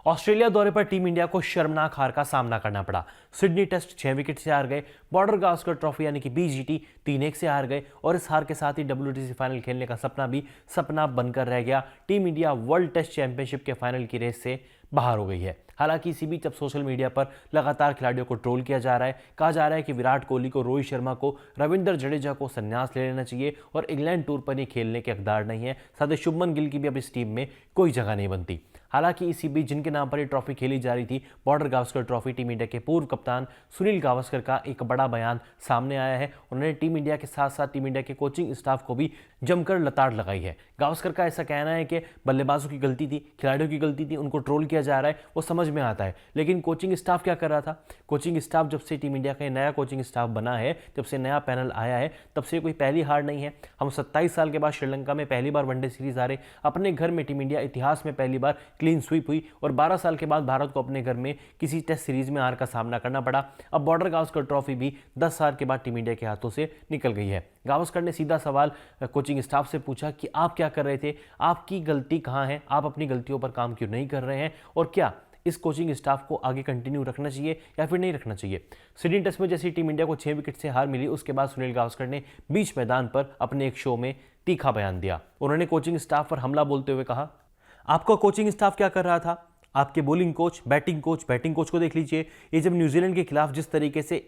Australia दौरे पर team India को शर्मनाक हार का सामना करना पड़ा। सिडनी टेस्ट 6 विकेट से हार गए, बॉर्डर गावस्कर ट्रॉफी यानी कि बीजीटी 3-1 से हार गए और इस हार के साथ ही WTC फाइनल खेलने का सपना भी सपना बनकर रह गया। Team India world test championship के फाइनल की रेस से बाहर हो गई है। हालांकि इसी बीच अब सोशल मीडिया पर लगातार खिलाड़ियों को ट्रोल किया जा रहा है। कहा जा रहा है कि विराट कोहली को, रोहित शर्मा को, रविंद्र जडेजा को संन्यास ले लेना चाहिए और इंग्लैंड टूर पर ही खेलने के हकदार नहीं है। साथ ही शुभमन गिल की भी अब इस टीम में कोई जगह नहीं बनती। हालांकि इसी बीच जिनके नाम पर ये ट्रॉफी खेली जा रही थी, border Gavaskar trophy, team India के पूर्व कप्तान सुनील गावस्कर का एक बड़ा बयान सामने आया है। उन्होंने टीम इंडिया के साथ साथ टीम इंडिया के कोचिंग स्टाफ को भी जमकर लताड़ लगाई है। गावस्कर का ऐसा कहना है कि बल्लेबाजों की गलती थी, खिलाड़ियों की गलती थी, उनको ट्रोल किया जा रहा है, वो समझ में आता है। लेकिन कोचिंग स्टाफ क्या कर रहा था? कोचिंग स्टाफ जब से टीम इंडिया का नया कोचिंग स्टाफ बना है, जब से नया पैनल आया है, तब से कोई पहली हार नहीं है। हम 27 साल के बाद श्रीलंका में पहली बार वनडे सीरीज हारे, अपने घर में टीम इंडिया इतिहास में पहली बार क्लीन स्वीप हुई और 12 साल के बाद भारत को अपने घर में किसी टेस्ट सीरीज में हार का सामना करना पड़ा। अब बॉर्डर गावस्कर ट्रॉफी भी 10 साल के बाद टीम इंडिया के हाथों से निकल गई है। गावस्कर ने सीधा सवाल कोचिंग स्टाफ से पूछा कि आप क्या कर रहे थे, आपकी गलती कहां है, आप अपनी गलतियों पर काम क्यों नहीं कर रहे हैं और क्या इस कोचिंग स्टाफ को आगे कंटिन्यू रखना चाहिए या फिर नहीं रखना चाहिए। सिडनी टेस्ट में जैसी टीम इंडिया को 6 विकेट से हार मिली, उसके बाद सुनील गावस्कर ने बीच मैदान पर अपने एक शो में तीखा बयान दिया। उन्होंने कोचिंग स्टाफ पर हमला बोलते हुए कहा, आपका कोचिंग स्टाफ क्या कर रहा था? आपके बॉलिंग कोच, बैटिंग कोच को देख लीजिए। ये जब न्यूजीलैंड के खिलाफ जिस तरीके से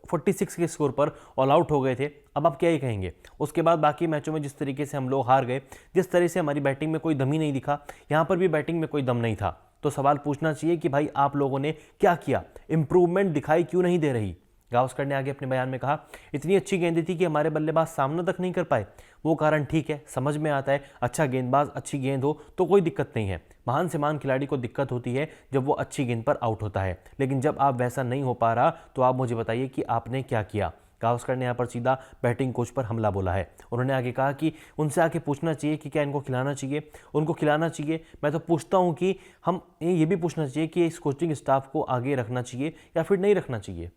46 के स्कोर पर ऑल आउट हो गए थे, अब आप क्या ही कहेंगे। उसके बाद बाकी मैचों में जिस तरीके से हम लोग हार गए, जिस तरह से हमारी बैटिंग में कोई दम ही नहीं दिखा, यहाँ पर भी बैटिंग में कोई दम नहीं था। तो सवाल पूछना चाहिए कि भाई आप लोगों ने क्या किया, इंप्रूवमेंट दिखाई क्यों नहीं दे रही। गावस्कर ने आगे अपने बयान में कहा, इतनी अच्छी गेंदें थी कि हमारे बल्लेबाज सामना तक नहीं कर पाए। वो कारण ठीक है, समझ में आता है, अच्छा गेंदबाज, अच्छी गेंद हो तो कोई दिक्कत नहीं है। महान से महान खिलाड़ी को दिक्कत होती है जब वो अच्छी गेंद पर आउट होता है, लेकिन जब आप वैसा नहीं हो पा रहा तो आप मुझे बताइए कि आपने क्या किया। गावस्कर ने यहाँ पर सीधा बैटिंग कोच पर हमला बोला है। उन्होंने आगे कहा कि उनसे आके पूछना चाहिए कि क्या इनको खिलाना चाहिए, उनको खिलाना चाहिए। मैं तो पूछता हूँ कि हम ये भी पूछना चाहिए कि इस कोचिंग स्टाफ को आगे रखना चाहिए या फिर नहीं रखना चाहिए।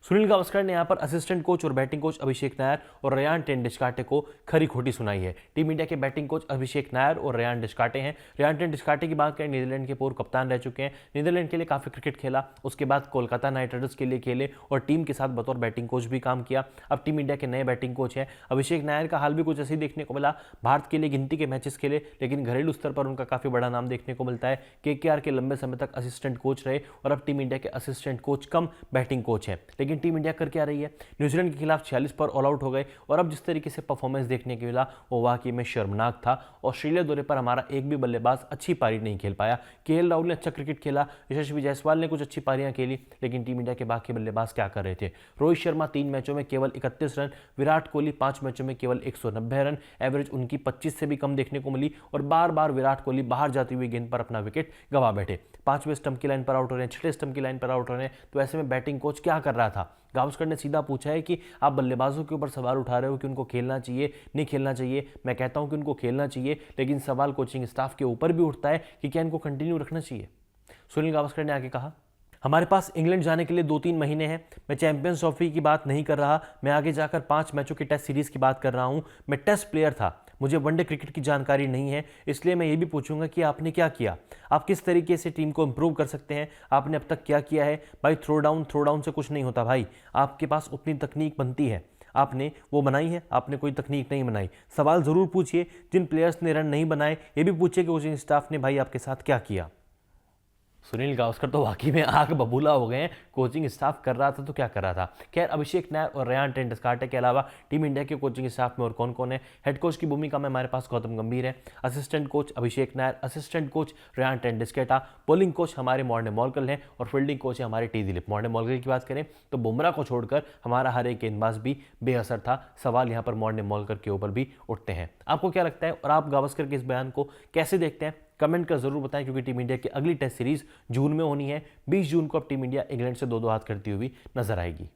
सुनील गावस्कर ने यहाँ पर असिस्टेंट कोच और बैटिंग कोच अभिषेक नायर और रेयान टेंडुलकर को खरी खोटी सुनाई है। टीम इंडिया के बैटिंग कोच अभिषेक नायर और रेयान टेंडुलकर हैं। रेयान टेंडुलकर की बात करें, नीदरलैंड के पूर्व कप्तान रह चुके हैं, नीदरलैंड के लिए काफ़ी क्रिकेट खेला, उसके बाद कोलकाता नाइट राइडर्स के लिए खेले और टीम के साथ बतौर बैटिंग कोच भी काम किया। अब टीम इंडिया के नए बैटिंग कोच हैं। अभिषेक नायर का हाल भी कुछ ऐसे ही देखने को मिला, भारत के लिए गिनती के मैचेस खेले, लेकिन घरेलू स्तर पर उनका काफ़ी बड़ा नाम देखने को मिलता है। KKR के लंबे समय तक असिस्टेंट कोच रहे और अब टीम इंडिया के असिस्टेंट कोच कम बैटिंग कोच हैं। लेकिन टीम इंडिया कर क्या रही है? न्यूजीलैंड के खिलाफ 46 पर ऑल आउट हो गए और अब जिस तरीके से परफॉर्मेंस देखने को मिला वो वाकई में शर्मनाक था। ऑस्ट्रेलिया दौरे पर हमारा एक भी बल्लेबाज अच्छी पारी नहीं खेल पाया। KL राहुल ने अच्छा क्रिकेट खेला, यशस्वी जायसवाल ने कुछ अच्छी पारियां खेली, लेकिन टीम इंडिया के बाकी बल्लेबाज क्या कर रहे थे? रोहित शर्मा 3 मैचों में केवल 31 रन, विराट कोहली 5 मैचों में केवल 190 रन, एवरेज उनकी 25 से भी कम देखने को मिली और बार बार विराट कोहली बाहर जाती हुई गेंद पर अपना विकेट गंवा बैठे। 5वें स्टंप की लाइन पर आउट हो रहे हैं, 6ठे स्टंप की लाइन पर आउट हो रहे हैं। तो ऐसे में बैटिंग कोच क्या कर रहा था? गावस्कर ने सीधा पूछा है कि आप बल्लेबाजों के ऊपर सवाल उठा रहे हो कि उनको खेलना चाहिए, नहीं खेलना चाहिए। मैं कहता हूं कि उनको खेलना चाहिए, लेकिन सवाल कोचिंग स्टाफ के ऊपर भी उठता है कि क्या इनको कंटिन्यू रखना चाहिए। सुनील गावस्कर ने आगे कहा, हमारे पास इंग्लैंड जाने के लिए 2-3 महीने हैं। मैं चैंपियंस ट्रॉफी की बात नहीं कर रहा, मैं आगे जाकर 5 मैचों की टेस्ट सीरीज की बात कर रहा हूं। मैं टेस्ट प्लेयर था, मुझे वनडे क्रिकेट की जानकारी नहीं है, इसलिए मैं ये भी पूछूंगा कि आपने क्या किया, आप किस तरीके से टीम को इंप्रूव कर सकते हैं, आपने अब तक क्या किया है। भाई थ्रो डाउन से कुछ नहीं होता भाई, आपके पास उतनी तकनीक बनती है, आपने वो बनाई है, आपने कोई तकनीक नहीं बनाई। सवाल जरूर पूछिए, जिन प्लेयर्स ने रन नहीं बनाए ये भी पूछिए कि कोचिंग स्टाफ ने भाई आपके साथ क्या किया। सुनील गावस्कर तो वाकई में आग बबूला हो गए हैं। कोचिंग स्टाफ कर रहा था तो क्या कर रहा था। खैर, अभिषेक नायर और रेयान टेंडुलकर के अलावा टीम इंडिया के कोचिंग स्टाफ में और कौन कौन है? हेड कोच की भूमिका में हमारे पास गौतम गंभीर है, assistant coach Abhishek Nayar, assistant coach Ryan ten Doeschate, bowling coach हमारे मॉर्ने मॉर्कल हैं और फील्डिंग कोच है हमारे टी दिलीप। मॉर्ने मॉर्कल की बात करें तो बुमराह को छोड़कर हमारा हर एक गेंदबाज भी बेअसर था। सवाल यहाँ पर मॉर्ने मॉर्कल के ऊपर भी उठते हैं। आपको क्या लगता है और आप गावस्कर के इस बयान को कैसे देखते हैं? कमेंट कर जरूर बताएं, क्योंकि टीम इंडिया की अगली टेस्ट सीरीज जून में होनी है। 20 जून को अब टीम इंडिया इंग्लैंड से 2-2 हाथ करती हुई नजर आएगी।